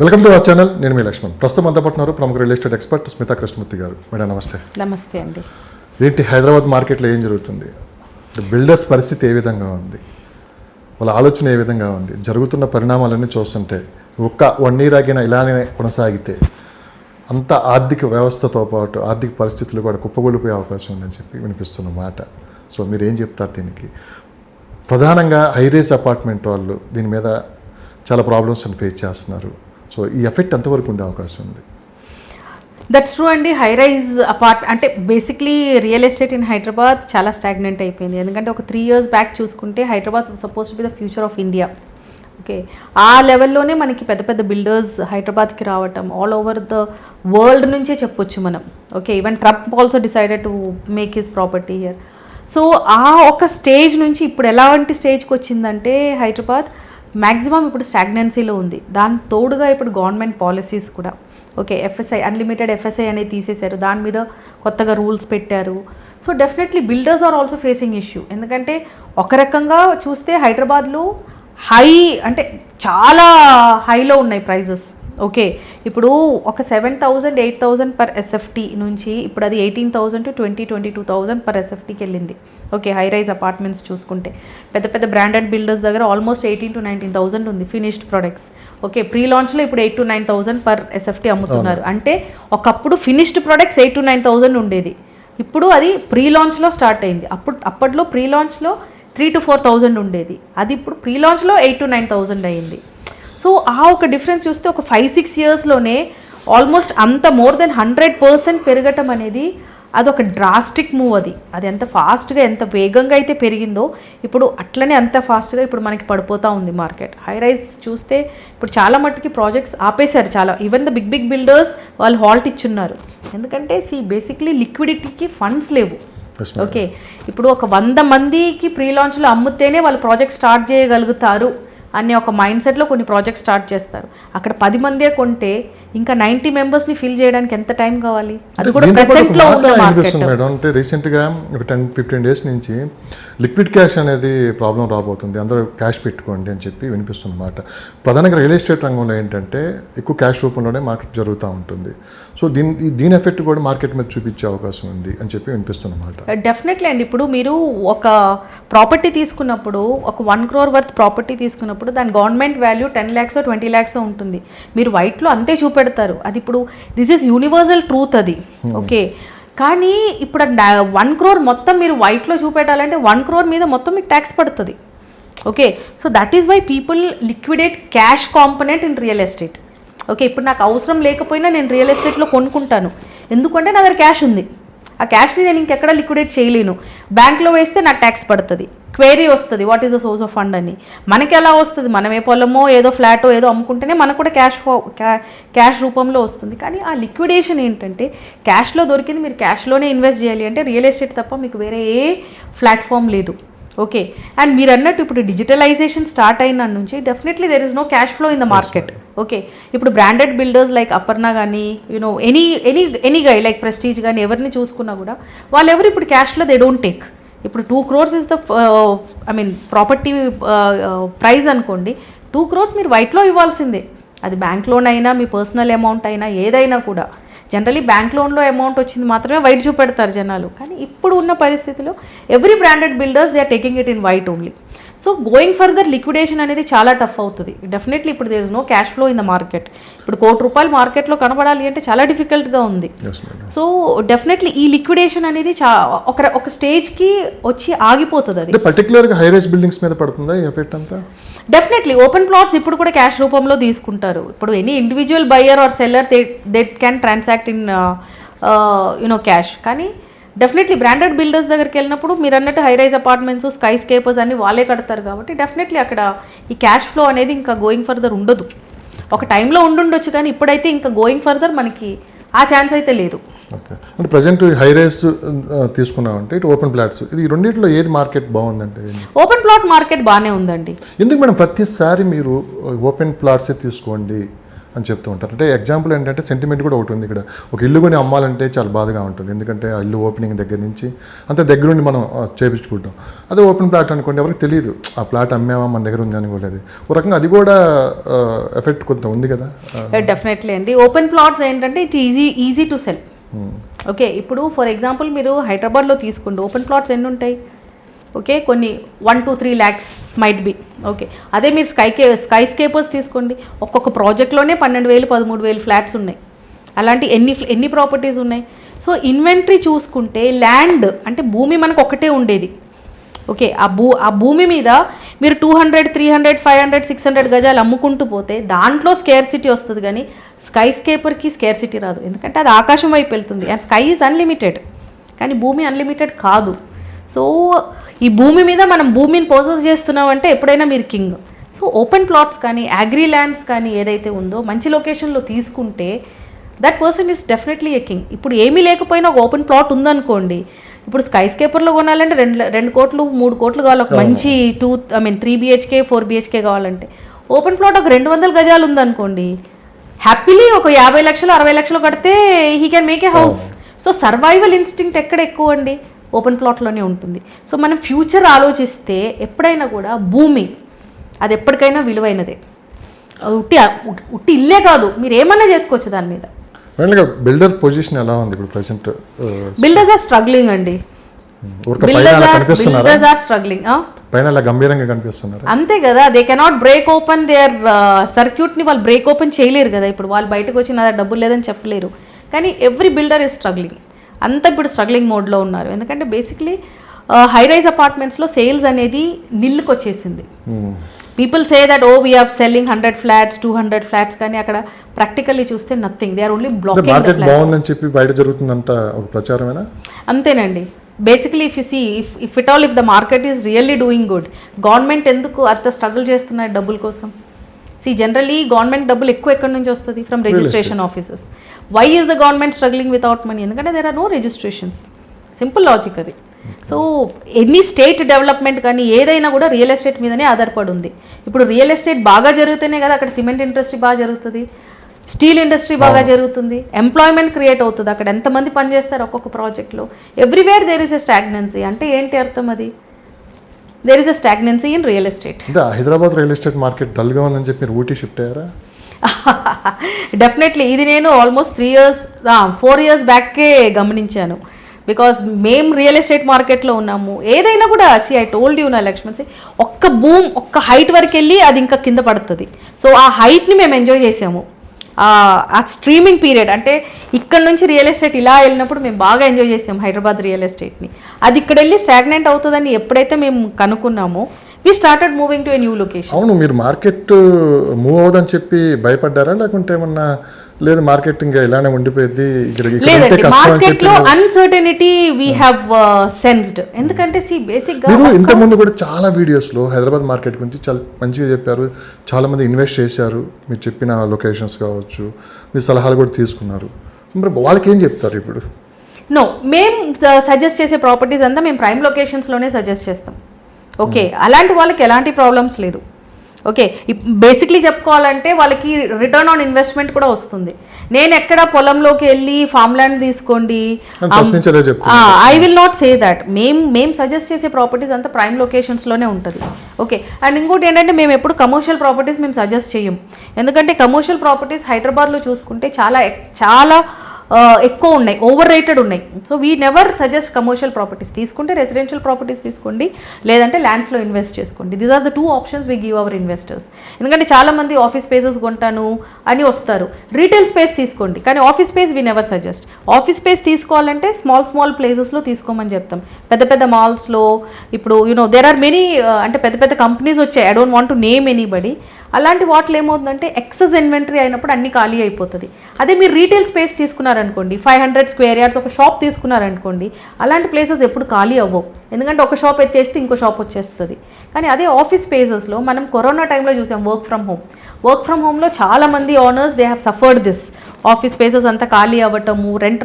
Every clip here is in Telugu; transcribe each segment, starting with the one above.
Welcome to our channel. నేను మీ లక్ష్మణ్. ప్రస్తుతం అంతా పట్టున్నారు ప్రముఖ real estate expert Smita Krishnamurthy గారు. మేడం నమస్తే. నమస్తే అండి. ఏంటి హైదరాబాద్ మార్కెట్లో ఏం జరుగుతుంది? బిల్డర్స్ పరిస్థితి ఏ విధంగా ఉంది, వాళ్ళ ఆలోచన ఏ విధంగా ఉంది, జరుగుతున్న పరిణామాలన్నీ చూస్తుంటే ఒక్క 1 year ఆగిన ఇలానే కొనసాగితే అంత ఆర్థిక వ్యవస్థతో పాటు ఆర్థిక పరిస్థితులు కూడా కుప్పగొలిపోయే అవకాశం ఉందని చెప్పి వినిపిస్తున్న మాట. సో మీరు ఏం చెప్తారు దీనికి? ప్రధానంగా హైరేస్ అపార్ట్మెంట్ వాళ్ళు దీని మీద చాలా ప్రాబ్లమ్స్ ఫేస్ చేస్తున్నారు. సో ఈ ఎఫెక్ట్ ఎంతవరకు ఉండే అవకాశం ఉంది? దట్స్ ట్రూ అండి. హై రైజ్ అంటే basically real estate in Hyderabad చాలా స్టాగ్నెంట్ అయిపోయింది. ఎందుకంటే ఒక 3 years బ్యాక్ చూసుకుంటే Hyderabad suppose to be the future of India. Okay, ఆ లెవెల్లోనే మనకి పెద్ద పెద్ద బిల్డర్స్ హైదరాబాద్కి రావటం ఆల్ ఓవర్ ద వరల్డ్ నుంచే చెప్పొచ్చు మనం. Okay, even Trump also decided to make his property here. So ఆ ఒక స్టేజ్ నుంచి ఇప్పుడు ఎలాంటి స్టేజ్కి వచ్చిందంటే హైదరాబాద్ మ్యాక్సిమం ఇప్పుడు స్టాగ్నెన్సీలో ఉంది. దాని తోడుగా ఇప్పుడు గవర్నమెంట్ పాలసీస్ కూడా ఓకే, ఎఫ్ఎస్ఐ అన్లిమిటెడ్ ఎఫ్ఎస్ఐ అనేది తీసేశారు, దాని మీద కొత్తగా రూల్స్ పెట్టారు. So definitely builders are also facing issue. ఎందుకంటే ఒక రకంగా చూస్తే హైదరాబాద్లో అంటే చాలా హైలో ఉన్నాయి ప్రైజెస్. ఓకే, ఇప్పుడు ఒక 7,000 8,000 పర్ ఎస్ఎఫ్టీ నుంచి ఇప్పుడు అది 18,000 to 22,000 పర్ ఎస్ఎఫ్టీకి వెళ్ళింది. ఓకే, హై రైజ్ అపార్ట్మెంట్స్ చూసుకుంటే పెద్ద పెద్ద బ్రాండెడ్ బిల్డర్స్ దగ్గర ఆల్మోస్ట్ 18,000 to 19,000 ఉంది ఫినిష్డ్ ప్రొడక్ట్స్. ఓకే, ప్రీ లాంచ్లో ఇప్పుడు 8,000 to 9,000 పర్ ఎస్ఎఫ్టీ అమ్ముతున్నారు. అంటే ఒకప్పుడు ఫినిష్డ్ ప్రొడక్ట్స్ 8,000 to 9,000 ఉండేది, ఇప్పుడు అది ప్రీ లాంచ్లో స్టార్ట్ అయింది. అప్పట్లో ప్రీ లాంచ్లో 3,000 to 4,000 ఉండేది, అది ఇప్పుడు ప్రీ లాంచ్లో 8,000 to 9,000 అయ్యింది. సో ఆ ఒక డిఫరెన్స్ చూస్తే ఒక 5-6 yearsలోనే ఆల్మోస్ట్ అంత మోర్ దెన్ 100% పెరగటం అనేది అదొక డ్రాస్టిక్ మూవ్. అది ఎంత ఫాస్ట్గా ఎంత వేగంగా అయితే పెరిగిందో ఇప్పుడు అట్లనే అంత ఫాస్ట్గా ఇప్పుడు మనకి పడిపోతూ ఉంది మార్కెట్. హై రైజ్ చూస్తే ఇప్పుడు చాలా మట్టుకి ప్రాజెక్ట్స్ ఆపేశారు చాలా. ఈవెన్ ద బిగ్ బిల్డర్స్ వాళ్ళు హాల్ట్ ఇచ్చున్నారు. ఎందుకంటే బేసిక్లీ లిక్విడిటీకి ఫండ్స్ లేవు. ఓకే, ఇప్పుడు ఒక 100 మందికి ప్రీ లాంచ్లో అమ్ముతేనే వాళ్ళు ప్రాజెక్ట్ స్టార్ట్ చేయగలుగుతారు అనే ఒక మైండ్ సెట్లో కొన్ని ప్రాజెక్ట్ స్టార్ట్ చేస్తారు. అక్కడ 10 మందే కొంటే ఇంకా 90 మెంబర్స్ని ఫిల్ చేయడానికి ఎంత టైం కావాలి? అది కూడా ప్రెసెంట్లో ఉన్న మార్కెట్. మేడం అంటే రీసెంట్గా ఒక 10-15 days నుంచి లిక్విడ్ క్యాష్ అనేది ప్రాబ్లం రాబోతుంది, అందరూ క్యాష్ పెట్టుకోండి అని చెప్పి వినిపిస్తున్నమాట. ప్రధానంగా రియల్ ఎస్టేట్ రంగంలో ఏంటంటే ఎక్కువ క్యాష్ రూపంలోనే మార్కెట్ జరుగుతూ ఉంటుంది. సో దీని ఎఫెక్ట్ కూడా మార్కెట్ మీద చూపించే అవకాశం ఉంది అని చెప్పి వినిపిస్తున్నమాట. డెఫినెట్లీ అండి. ఇప్పుడు మీరు ఒక ప్రాపర్టీ తీసుకున్నప్పుడు ఒక 1 crore వర్త్ ప్రాపర్టీ తీసుకున్నప్పుడు దాని government value 10 lakhs or 20 lakhs ఉంటుంది. మీరు వైట్లో అంతే చూపెడతారు, అది ఇప్పుడు దిస్ ఈజ్ యూనివర్సల్ ట్రూత్ అది. ఓకే, కానీ ఇప్పుడు 1 crore మొత్తం మీరు వైట్లో చూపెట్టాలంటే 1 crore మీద మొత్తం మీకు ట్యాక్స్ పడుతుంది. Okay, so that is why people liquidate cash component in real estate. Okay, ఇప్పుడు నాకు అవసరం లేకపోయినా నేను రియల్ ఎస్టేట్లో కొనుక్కుంటాను, ఎందుకంటే నా దగ్గర క్యాష్ ఉంది. ఆ క్యాష్ని నేను ఇంకెక్కడ లిక్విడేట్ చేయలేను. బ్యాంక్లో వేస్తే నాకు ట్యాక్స్ పడుతుంది, క్వేరీ వస్తుంది what is the source of fund అని. మనకి ఎలా వస్తుంది? మనం ఏ పొలమో ఏదో ఫ్లాటో ఏదో అమ్ముకుంటేనే మనకు కూడా క్యాష్ రూపంలో వస్తుంది. కానీ ఆ లిక్విడేషన్ ఏంటంటే క్యాష్లో దొరికింది, మీరు క్యాష్లోనే ఇన్వెస్ట్ చేయాలి అంటే రియల్ ఎస్టేట్ తప్ప మీకు వేరే ఏ ప్లాట్ఫామ్ లేదు. ఓకే, అండ్ మీరు అన్నట్టు ఇప్పుడు డిజిటలైజేషన్ స్టార్ట్ అయిన నుంచి definitely there is no cash flow in the market. Okay, ఇప్పుడు బ్రాండెడ్ బిల్డర్స్ లైక్ అపర్ణ కానీ ఎనీ గై లైక్ ప్రెస్టీజ్ కానీ ఎవరిని చూసుకున్నా కూడా వాళ్ళెవరు ఇప్పుడు క్యాష్లో దే డోంట్ టేక్. ఇప్పుడు 2 crores is the property price అనుకోండి, 2 crores మీరు వైట్లో ఇవ్వాల్సిందే. అది బ్యాంక్ లోన్ అయినా మీ పర్సనల్ అమౌంట్ అయినా ఏదైనా కూడా. జనరలీ బ్యాంక్ లోన్లో అమౌంట్ వచ్చింది మాత్రమే వైట్ చూపెడతారు జనాలు. కానీ ఇప్పుడు ఉన్న పరిస్థితిలో every branded builders they are taking it in white only. So going further liquidation అనేది చాలా టఫ్ అవుతుంది డెఫినెట్లీ. ఇప్పుడు there is no cash flow in the market. ఇప్పుడు ₹1 crore మార్కెట్లో కనబడాలి అంటే చాలా డిఫికల్ట్గా ఉంది. సో డెఫినెట్లీ ఈ లిక్విడేషన్ అనేది ఒక స్టేజ్కి వచ్చి ఆగిపోతుంది. అది పర్టికులర్గా హై రైజ్ బిల్డింగ్స్ మీద పడుతుందా ఈ ఎఫెక్ట్ అంతా? డెఫినెట్లీ ఓపెన్ ప్లాట్స్ ఇప్పుడు కూడా క్యాష్ రూపంలో తీసుకుంటారు. ఇప్పుడు any individual buyer or seller they can transact in cash. కానీ డెఫినెట్లీ బ్రాండెడ్ బిల్డర్స్ దగ్గరికి వెళ్ళినప్పుడు మీరు అన్నట్టు high rise apartments skyscrapers అన్ని వాళ్ళే కడతారు కాబట్టి డెఫినెట్లీ అక్కడ ఈ క్యాష్ ఫ్లో అనేది ఇంకా గోయింగ్ ఫర్దర్ ఉండదు. ఒక టైంలో ఉండుండొచ్చు కానీ ఇప్పుడైతే ఇంకా గోయింగ్ ఫర్దర్ మనకి ఆ ఛాన్స్ అయితే లేదు. ఓకే, అంటే ప్రజెంట్ హై రైజ్ తీసుకున్నామంటే ఇటు ఓపెన్ ప్లాట్స్, ఇది రెండింటిలో ఏది మార్కెట్ బాగుందంటే? ఓపెన్ ప్లాట్ మార్కెట్ బాగానే ఉందండి. ఎందుకు మేడం ప్రతిసారి మీరు ఓపెన్ ప్లాట్సే తీసుకోండి అని చెప్తూ ఉంటారు. అంటే ఎగ్జాంపుల్ ఏంటంటే సెంటిమెంట్ కూడా ఒకటి ఉంది ఇక్కడ. ఒక ఇల్లు కొని అమ్మాలంటే చాలా బాధగా ఉంటుంది, ఎందుకంటే ఆ ఇల్లు ఓపెనింగ్ దగ్గర నుంచి అంత దగ్గరుండి మనం చేపించుకుంటాం. అదే ఓపెన్ ప్లాట్ అనుకోండి, ఎవరికి తెలియదు ఆ ప్లాట్ అమ్మామా మన దగ్గర ఉంది అని కూడా. అది ఒక రకంగా అది కూడా ఎఫెక్ట్ కొంత ఉంది కదా. డెఫినెట్లీ అండి. ఓపెన్ ప్లాట్స్ ఏంటంటే it easy to cell. Okay, ఇప్పుడు ఫర్ ఎగ్జాంపుల్ మీరు హైదరాబాద్లో తీసుకోండి, ఓపెన్ ప్లాట్స్ ఎన్ని ఉంటాయి? ఓకే, కొన్ని 1 to 3 lakhs might be. Okay, అదే మీరు స్కై స్కేపర్స్ తీసుకోండి, ఒక్కొక్క ప్రాజెక్ట్లోనే 12,000 13,000 ఫ్లాట్స్ ఉన్నాయి. అలాంటి ఎన్ని ప్రాపర్టీస్ ఉన్నాయి. సో ఇన్వెంటరీ చూసుకుంటే ల్యాండ్ అంటే భూమి మనకు ఒకటే ఉండేది. ఓకే, ఆ భూమి మీద మీరు 200, 300, 500, 600 గజాలు అమ్ముకుంటూ పోతే దాంట్లో స్కేర్సిటీ వస్తుంది, కానీ స్కై స్కేపర్కి స్కేర్సిటీ రాదు, ఎందుకంటే అది ఆకాశం వైపు వెళ్తుంది. అండ్ స్కై ఈజ్ అన్లిమిటెడ్, కానీ భూమి అన్లిమిటెడ్ కాదు. సో ఈ భూమి మీద మనం భూమిని పోజెస్ చేస్తున్నామంటే ఎప్పుడైనా మీరు కింగ్. సో ఓపెన్ ప్లాట్స్ కానీ అగ్రి ల్యాండ్స్ కానీ ఏదైతే ఉందో మంచి లొకేషన్లో తీసుకుంటే that person is definitely a king. ఇప్పుడు ఏమీ లేకపోయినా ఒక ఓపెన్ ప్లాట్ ఉందనుకోండి, ఇప్పుడు స్కై స్కేపర్లో కొనాలంటే 2 కోట్లు 3 కోట్లు కావాలి, ఒక మంచి 3 BHK 4 BHK కావాలంటే. ఓపెన్ ప్లాట్ ఒక 200 గజాలు ఉందనుకోండి, హ్యాపీలీ ఒక 50 లక్షలు 60 లక్షలు కడితే he can make a house. So survival instinct ఎక్కడ ఎక్కువ అండి? ఓపెన్ ప్లాట్లోనే ఉంటుంది. సో మనం ఫ్యూచర్ ఆలోచిస్తే ఎప్పుడైనా కూడా భూమి అది ఎప్పటికైనా విలువైనదే. ఉట్టి ఇల్లే కాదు, మీరు ఏమన్నా చేసుకోవచ్చు దాని మీద. బిల్డర్ పొజిషన్ ఎలా ఉంది ఇప్పుడు ప్రెసెంట్? బిల్డర్స్ ఆర్ స్ట్రగ్లింగ్ అండి. Builders are struggling. పైన అలా గంభీరంగా కనిపిస్తున్నారు, అంతే కదా. They cannot break open their సర్క్యూట్ని, వాళ్ళు బ్రేక్ ఓపెన్ చేయలేరు కదా. ఇప్పుడు వాళ్ళు బయటకు వచ్చి నా డబ్బులు లేదని చెప్పలేరు, కానీ ఎవ్రీ బిల్డర్ ఈజ్ స్ట్రగ్లింగ్. అంతా ఇప్పుడు స్ట్రగ్లింగ్ మోడ్లో ఉన్నారు, ఎందుకంటే బేసిక్లీ హై రైజ్ అపార్ట్మెంట్స్లో సేల్స్ అనేది నిల్లుకు వచ్చేసింది. People say that we are selling 100 flats 200 flats, కానీ అక్కడ ప్రాక్టికల్లీ చూస్తే nothing, they are only blocking. Market బాగుందని చెప్పి బయట జరుగుతుందంట ఒక ప్రచారమేనా? అంతేనండి. Basically if you see if it all if the market is really doing good, government ఎందుకు అంత స్ట్రగుల్ చేస్తున్నారు డబ్బుల కోసం? జనరలీ గవర్నమెంట్ డబ్బులు ఎక్కువ ఎక్కడి నుంచి వస్తుంది? From registration offices. Why is the government struggling without money? ఎందుకంటే there are no registrations. Simple logic అది. సో ఎనీ స్టేట్ డెవలప్మెంట్ కానీ ఏదైనా కూడా రియల్ ఎస్టేట్ మీదనే ఆధారపడి ఉంది. ఇప్పుడు రియల్ ఎస్టేట్ బాగా జరుగుతూనే కదా అక్కడ సిమెంట్ ఇండస్ట్రీ బాగా జరుగుతుంది, స్టీల్ ఇండస్ట్రీ బాగా జరుగుతుంది, ఎంప్లాయ్మెంట్ క్రియేట్ అవుతుంది. అక్కడ ఎంతమంది పనిచేస్తారు ఒక్కొక్క ప్రాజెక్ట్లో. Everywhere there is a stagnancy. అంటే ఏంటి అర్థం? అది there is a stagnancy in real estate. అంటే హైదరాబాద్ రియల్ ఎస్టేట్ మార్కెట్ డల్గా ఉందని చెప్పి మీరు ఊటీ షిఫ్ట్ అయ్యారా? డెఫినెట్లీ. ఇది నేను ఆల్మోస్ట్ 4 years బ్యాక్కే గమనించాను. బికాస్ మేము రియల్ ఎస్టేట్ మార్కెట్లో ఉన్నాము. ఏదైనా కూడా ఐ టోల్డ్ యూ నా లక్ష్మణ్, ఒక్క హైట్ వరకు వెళ్ళి అది ఇంకా కింద పడుతుంది. సో ఆ హైట్ని మేము ఎంజాయ్ చేసాము. ఆ స్ట్రీమింగ్ పీరియడ్ అంటే ఇక్కడ నుంచి రియల్ ఎస్టేట్ ఇలా వెళ్ళినప్పుడు మేము బాగా ఎంజాయ్ చేసాం హైదరాబాద్ రియల్ ఎస్టేట్ని. అది ఇక్కడ వెళ్ళి స్టాగ్నెంట్ అవుతుందని ఎప్పుడైతే మేము కనుక్కున్నామో we started moving to a new location. అవును, మీరు మార్కెట్ మూవ్ అవుదని చెప్పి భయపడ్డారా, లేకుంటే ఏమన్నా లేదు మార్కెట్ ఇంకా ఇలానే ఉండిపోయింది? లేదండి, మార్కెట్ లో అన్సర్టనిటీ వీ హ్యావ్ సెన్స్డ్. ఎందుకంటే బేసిక్ గా మీరు ఇంత ముందు కూడా చాలా వీడియోస్ లో హైదరాబాద్ మార్కెట్ గురించి చాలా మంచిగా చెప్పారు, చాలా మంది ఇన్వెస్ట్ చేశారు, మీరు చెప్పిన లొకేషన్స్ కావచ్చు, మీ సలహాలు కూడా తీసుకున్నారు. మరి వాళ్ళకి ఏం చెప్తారు ఇప్పుడు? నో, మేము సజెస్ట్ చేసే ప్రాపర్టీస్ అంతా మేము ప్రైమ్ లొకేషన్స్లోనే సజెస్ట్ చేస్తాం. ఓకే, అలాంటి వాళ్ళకి ఎలాంటి ప్రాబ్లమ్స్ లేదు. ఓకే, బేసిక్లీ చెప్పుకోవాలంటే వాళ్ళకి రిటర్న్ ఆన్ ఇన్వెస్ట్మెంట్ కూడా వస్తుంది. నేను ఎక్కడ పొలంలోకి వెళ్ళి ఫామ్ ల్యాండ్ తీసుకోండి, I will not say that. మేము సజెస్ట్ చేసే ప్రాపర్టీస్ అంతా ప్రైమ్ లొకేషన్స్లోనే ఉంటుంది. ఓకే, అండ్ ఇంకోటి ఏంటంటే మేము ఎప్పుడు కమర్షియల్ ప్రాపర్టీస్ మేము సజెస్ట్ చేయం. ఎందుకంటే కమర్షియల్ ప్రాపర్టీస్ హైదరాబాద్లో చూసుకుంటే చాలా ఎక్కువ ఉన్నాయి, ఓవర్ రేటెడ్ ఉన్నాయి. So we never suggest commercial properties. తీసుకుంటే రెసిడెన్షియల్ ప్రాపర్టీస్ తీసుకోండి, లేదంటే ల్యాండ్స్లో ఇన్వెస్ట్ చేసుకోండి. These are the 2 options we give our investors. ఎందుకంటే చాలామంది ఆఫీస్ స్పేసెస్ కొంటాను అని వస్తారు, రీటైల్ స్పేస్ తీసుకోండి, కానీ office space we never suggest. Office space తీసుకోవాలంటే స్మాల్ ప్లేసెస్లో తీసుకోమని చెప్తాం. పెద్ద మాల్స్లో ఇప్పుడు దేర్ ఆర్ మెనీ అంటే పెద్ద కంపెనీస్ వచ్చాయి, I don't want to name anybody. అలాంటి వాటిలో ఏమవుతుందంటే ఎక్సెస్ ఇన్వెంటరీ అయినప్పుడు అన్ని ఖాళీ అయిపోతుంది. అదే మీరు రీటైల్ స్పేస్ తీసుకున్నారనుకోండి, 500 square yards ఒక షాప్ తీసుకున్నారనుకోండి, అలాంటి ప్లేసెస్ ఎప్పుడు ఖాళీ అవ్వవు. ఎందుకంటే ఒక షాప్ ఎత్తేస్తే ఇంకో షాప్ వచ్చేస్తుంది. కానీ అదే ఆఫీస్ స్పేసెస్లో మనం కరోనా టైంలో చూసాం వర్క్ ఫ్రమ్ హోమ్లో చాలామంది owners they have suffered this. Office spaces అంతా ఖాళీ అవ్వటము, రెంట్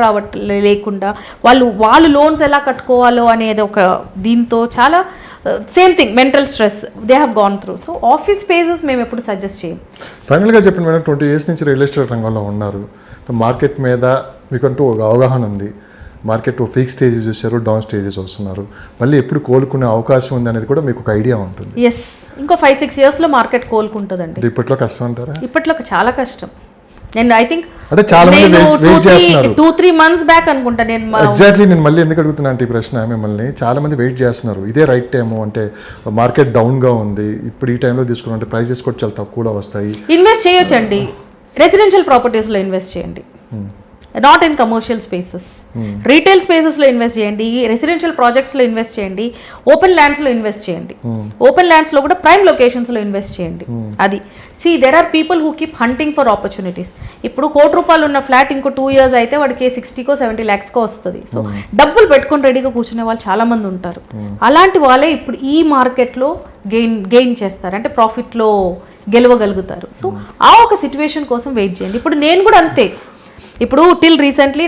లేకుండా వాళ్ళు లోన్స్ ఎలా కట్టుకోవాలో అనేది ఒక దీంతో చాలా same thing mental stress they have gone through. So office spaces మేము ఎప్పుడు సజెస్ట్ చేయం. ఫైనల్గా చెప్పండి మేడం, 20 years నుంచి రియల్ ఎస్టేట్ రంగంలో ఉన్నారు, మార్కెట్ మీద మీకంటూ ఒక అవగాహన ఉంది, మార్కెట్ పీక్ స్టేజెస్ చూసారు, డౌన్ స్టేజెస్ వస్తున్నారు, మళ్ళీ ఎప్పుడు కోలుకునే అవకాశం ఉంది అనేది కూడా మీకు ఒక ఐడియా ఉంటుంది. ఎస్, ఇంకో 5-6 yearsలో మార్కెట్ కోలుకుంటుందండి. ఇప్పట్లో కష్టం అంటారా? ఇప్పట్లో చాలా కష్టం. నేను ఐ థింక్ అంటే చాలా మంది వెయిట్ చేస్తున్నారు. 2-3 months బ్యాక్ అనుకుంటా నేను. ఎగ్జాక్ట్లీ, నేను మళ్ళీ ఎందుకు అడుగుతున్నా అంటే ఈ ప్రశ్న మిమ్మల్ని, చాలా మంది వెయిట్ చేస్తున్నారు, ఇదే రైట్ టైము అంటే మార్కెట్ డౌన్గా ఉంది, ఇప్పుడు ఈ టైంలో తీసుకున్నట్టు ప్రైజెస్ కూడా చాలా తక్కువలో వస్తాయి. ఇన్వెస్ట్ చేయొచ్చండి, రెసిడెన్షియల్ ప్రాపర్టీస్లో ఇన్వెస్ట్ చేయండి, not in commercial spaces. Retail స్పేసెస్లో ఇన్వెస్ట్ చేయండి, రెసిడెన్షియల్ ప్రాజెక్ట్స్లో ఇన్వెస్ట్ చేయండి, ఓపెన్ ల్యాండ్స్లో ఇన్వెస్ట్ చేయండి, ఓపెన్ ల్యాండ్స్లో కూడా ప్రైమ్ లొకేషన్స్లో ఇన్వెస్ట్ చేయండి. అది see there are people who keep hunting for opportunities. ఇప్పుడు ₹1,00,00,000 ఉన్న ఫ్లాట్ ఇంకో 2 years అయితే వాడికి 60-70 lakhs వస్తుంది. సో డబ్బులు పెట్టుకుని రెడీగా కూర్చునే వాళ్ళు చాలా మంది ఉంటారు. అలాంటి వాళ్ళే ఇప్పుడు ఈ మార్కెట్లో గెయిన్ చేస్తారు, అంటే ప్రాఫిట్లో గెలవగలుగుతారు. సో ఆ ఒక సిచ్యువేషన్ కోసం వెయిట్ చేయండి. ఇప్పుడు నేను కూడా అంతే. ఇప్పుడు టిల్ రీసెంట్లీ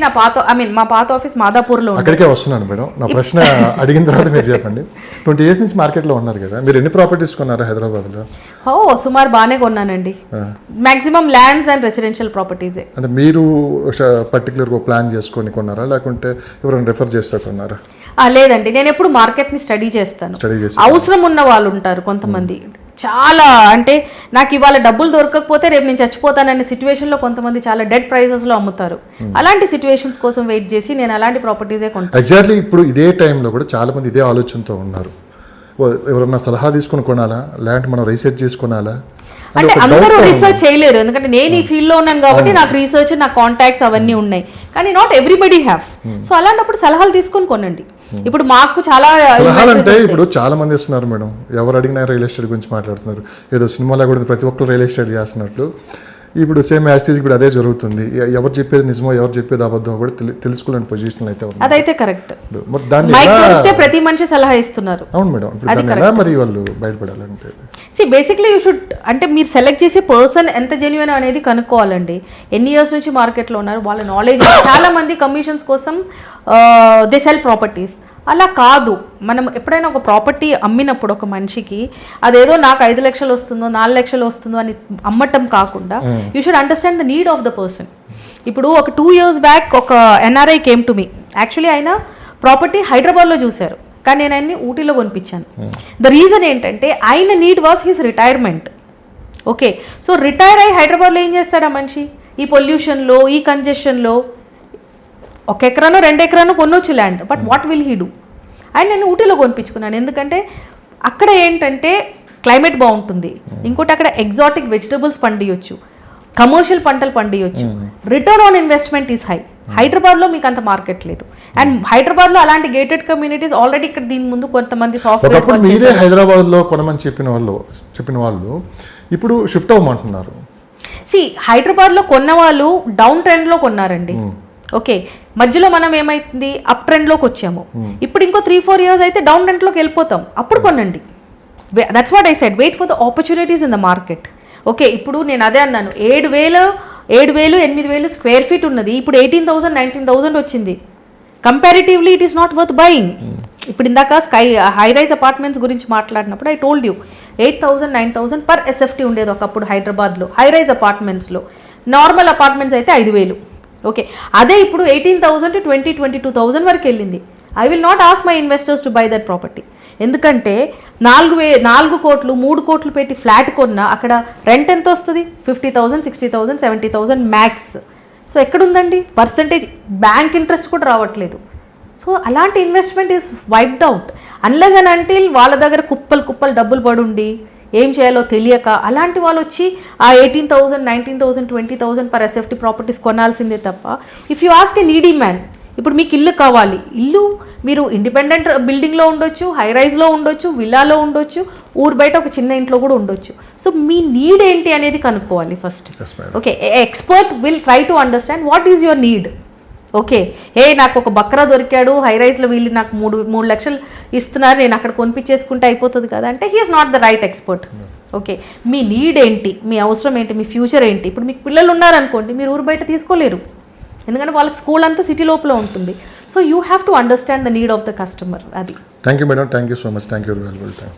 మా పాత ఆఫీస్ మాదాపూర్లో ఉంది. అక్కడికే వస్తున్నాను మేడం. నా ప్రశ్న అడిగిన తర్వాత మీరు చెప్పండి. 20 years నుంచి మార్కెట్లో ఉన్నారు కదా, మీరు ఎన్ని ప్రాపర్టీస్ కొన్నారు హైదరాబాద్లో? సుమారు బాగానే కొన్నానండి. మాక్సిమం ల్యాండ్స్ అండ్ రెసిడెన్షియల్ ప్రాపర్టీసే. అంటే మీరు పర్టికులర్గా ప్లాన్ చేసుకొని కొన్నారా, లేకుంటే ఎవరైనా రెఫర్ చేస్తా కొన్నారా? లేదండి, నేను ఎప్పుడు మార్కెట్ని స్టడీ చేస్తాను. అవసరం ఉన్న వాళ్ళు ఉంటారు కొంతమంది, చాలా అంటే నాకు ఇవాళ డబ్బులు దొరకకపోతే రేపు నేను చచ్చిపోతాననే సిచ్యువేషన్లో కొంతమంది చాలా డెడ్ ప్రైజెస్లో అమ్ముతారు. అలాంటి సిచ్యువేషన్స్ కోసం వెయిట్ చేసి నేను అలాంటి ప్రాపర్టీసే కొంటాను. ఎగ్జాక్ట్లీ, ఇప్పుడు ఇదే టైంలో కూడా చాలా మంది ఇదే ఆలోచనతో ఉన్నారు. ఎవరన్నా సలహా తీసుకుని కొనాలా, లేదంటే మనం రీసెర్చ్ చేసుకునాలా? అంటే అందరూ రీసెర్చ్ చేయలేరు, ఎందుకంటే నేను ఈ ఫీల్డ్లో ఉన్నాను కాబట్టి నాకు రీసెర్చ్, నా కాంటాక్ట్స్ అవన్నీ ఉన్నాయి. కానీ నాట్ ఎవ్రీబడి హ్యావ్. సో అలాంటప్పుడు సలహాలు తీసుకొని కొనండి. ఇప్పుడు మాకు చాలా సలహాలు అంటే ఇప్పుడు చాలా మంది ఇస్తున్నారు మేడం, ఎవరు అడిగినా రియల్ ఎస్టేట్ గురించి మాట్లాడుతున్నారు, ఏదో సినిమాలో కూడా ప్రతి ఒక్కరు రియల్ ఎస్టేట్ చేస్తున్నట్లు. ఇప్పుడు సేమ్ యాస్టేజ్ ఇప్పుడు అదే జరుగుతుంది. ఎవరు చెప్పేది నిజమో ఎవరు చెప్పేది అబద్ధమో కూడా తెలుసుకోలేని పొజిషన్ అయితే ఉంది. అదైతే కరెక్ట్. ప్రతి మనిషి సలహా ఇస్తున్నారు. అవును మేడం, ఇప్పుడు ఎలా మరి వాళ్ళు బయటపడాలంటే బేసిక్లీ యూ షుడ్, అంటే మీరు సెలెక్ట్ చేసే పర్సన్ ఎంత జెన్యూన్ అనేది కనుక్కోవాలండి. ఎన్ని ఇయర్స్ నుంచి మార్కెట్లో ఉన్నారు, వాళ్ళ నాలెడ్జ్. చాలా మంది కమిషన్స్ కోసం దే సెల్ ప్రాపర్టీస్. అలా కాదు, మనం ఎప్పుడైనా ఒక ప్రాపర్టీ అమ్మినప్పుడు ఒక మనిషికి అదేదో నాకు 5 లక్షలు వస్తుందో 4 లక్షలు వస్తుందో అని అమ్మటం కాకుండా you should understand the need of the person. ఇప్పుడు ఒక 2 years బ్యాక్ ఒక NRI came to me. Actually ఆయన ప్రాపర్టీ హైదరాబాద్లో చూశారు, కానీ నేను ఆయన్ని ఊటీలో కొనిపించాను. ద రీజన్ ఏంటంటే ఆయన need was his retirement. Okay, so retire అయ్యి హైదరాబాద్లో ఏం చేస్తాడు ఆ మనిషి? ఈ పొల్యూషన్లో, ఈ కంజెషన్లో 1 ఎకరానో 2 ఎకరానో కొనొచ్చు land, but what will he do? ఆయన నేను ఊటీలో కొనిపించుకున్నాను, ఎందుకంటే అక్కడ ఏంటంటే క్లైమేట్ బాగుంటుంది, ఇంకోటి అక్కడ ఎగ్జాటిక్ వెజిటబుల్స్ పండియొచ్చు, కమర్షియల్ పంటలు పండియొచ్చు, return on investment is high. హైదరాబాద్లో మీకు అంత మార్కెట్ లేదు. అండ్ హైదరాబాద్లో అలాంటి గేటెడ్ కమ్యూనిటీస్ ఆల్రెడీ ఇక్కడ దీని ముందు కొంతమంది సాఫ్ట్వేర్ మీరే హైదరాబాద్లో కొనమని చెప్పిన వాళ్ళు ఇప్పుడు షిఫ్ట్ అవ్వమంటున్నారు. హైదరాబాద్లో కొన్న వాళ్ళు డౌన్ ట్రెండ్లో కొన్నారండి. ఓకే, మధ్యలో మనం ఏమైతుంది అప్ ట్రెండ్లోకి వచ్చాము. ఇప్పుడు ఇంకో 3-4 years అయితే డౌన్ ట్రెండ్లోకి వెళ్ళిపోతాం, అప్పుడు కొనండి. That's what I said, wait for the opportunities in the market. Okay, ఇప్పుడు నేను అదే అన్నాను, 7,000-8,000 స్క్వేర్ ఫీట్ ఉన్నది, ఇప్పుడు 18,000-19,000 వచ్చింది. Comparatively it is not worth buying. ఇప్పుడు ఇందాక హై రైజ్ అపార్ట్మెంట్స్ గురించి మాట్లాడినప్పుడు I told you 8,000-9,000 per SFT ఉండేది ఒకప్పుడు హైదరాబాద్లో హై రైజ్ అపార్ట్మెంట్స్లో. నార్మల్ అపార్ట్మెంట్స్ అయితే 5,000. ఓకే, అదే ఇప్పుడు 18,000 to 22,000 వరకు వెళ్ళింది. I will not ask my investors to buy that property. ఎందుకంటే 4 కోట్లు 3 కోట్లు పెట్టి ఫ్లాట్ కొన్నా అక్కడ రెంట్ ఎంత వస్తుంది? 50,000, 60,000, 70,000 మ్యాక్స్. సో ఎక్కడుందండి పర్సంటేజ్? బ్యాంక్ ఇంట్రెస్ట్ కూడా రావట్లేదు. సో అలాంటి investment is wiped out unless and until వాళ్ళ దగ్గర కుప్పలు డబ్బులు పడుండి ఏం చేయాలో తెలియక అలాంటి వాళ్ళు వచ్చి ఆ 18,000, 19,000, 20,000 పర్ ఎస్ఎఫ్టీ ప్రాపర్టీస్ కొనాల్సిందే తప్ప. If you ask a needy man, ఇప్పుడు మీకు ఇల్లు కావాలి, ఇల్లు మీరు ఇండిపెండెంట్ బిల్డింగ్లో ఉండొచ్చు, హై రైజ్లో ఉండొచ్చు, విల్లాలో ఉండొచ్చు, ఊరు బయట ఒక చిన్న ఇంట్లో కూడా ఉండొచ్చు. సో మీ నీడ్ ఏంటి అనేది కనుక్కోవాలి first. Okay, expert will try to understand what is your need. Okay, నాకు ఒక బక్రా దొరికాడు హై రైజ్లో, వీళ్ళు నాకు 3 లక్షలు ఇస్తున్నారు, నేను అక్కడ కొనిపించేసుకుంటే అయిపోతుంది కదా అంటే he is not the right expert. Okay, me need ఏంటి, మీ అవసరం ఏంటి, మీ ఫ్యూచర్ ఏంటి? ఇప్పుడు మీకు పిల్లలు ఉన్నారనుకోండి, మీరు ఊరు బయట తీసుకోలేరు, ఎందుకంటే వాళ్ళకి స్కూల్ అంతా సిటీ లోపల ఉంటుంది. So you have to understand the need of the customer అది. Thank you madam, thank you so much, thank you very well time.